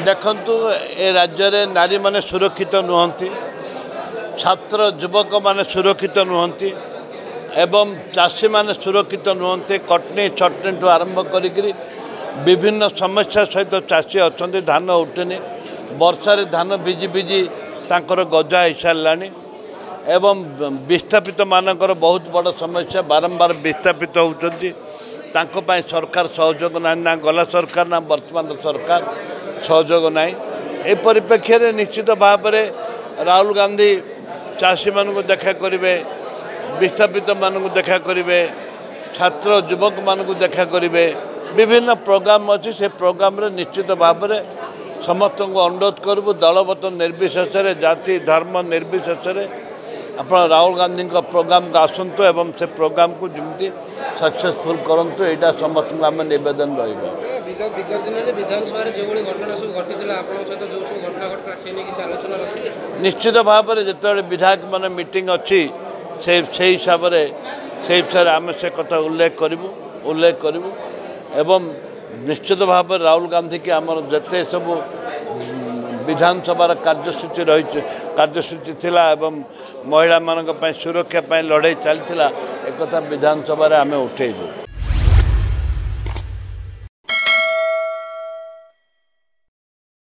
देखु ए राज्य में नारी माने सुरक्षित नुहति, छात्र युवक माने सुरक्षित नुहति एवं चाषी माने सुरक्षित नुहति। कटनी छटनी ठू आरंभ करी विभिन्न समस्या सहित चाषी अच्छा धान उठुनी, वर्षार धान भिजी भिजी तांकर गजा हो सारा एवं विस्थापित मानकर बहुत बड़ समस्या, बारंबार विस्थापित होती। सरकार सहयोग ना गला सरकार ना वर्तमान सरकार सहयोग ना। ए परिप्रेक्षी में निश्चित भाव में राहुल गांधी चाषी मान देखा करेंगे, विस्थापित मान देखा करेंगे, छात्र युवक मान देखा करेंगे। विभिन्न प्रोग्राम अच्छी से प्रोग्राम रे निश्चित भाव में समस्त को अनुरोध करूँ, दलबत निर्विशेष जाति धर्म निर्विशेष आप राहुल गांधी प्रोग्राम को आसतु एवं से प्रोग्राम को जमी सक्सेसफुल करूँ, यहाँ समस्त को आम नवेदन रहा। निश्चित भाव में जो विधायक मान मीटिंग अच्छी से हिसाब से आम से कथा उल्लेख करूँ एवं निश्चित भाव में राहुल गांधी की आमर जिते सब विधानसभा कार्यसूची रही कार्यसूची थिला एवं महिला मान सुरक्षा लड़ाई चलता एक विधानसभा आम उठेलु।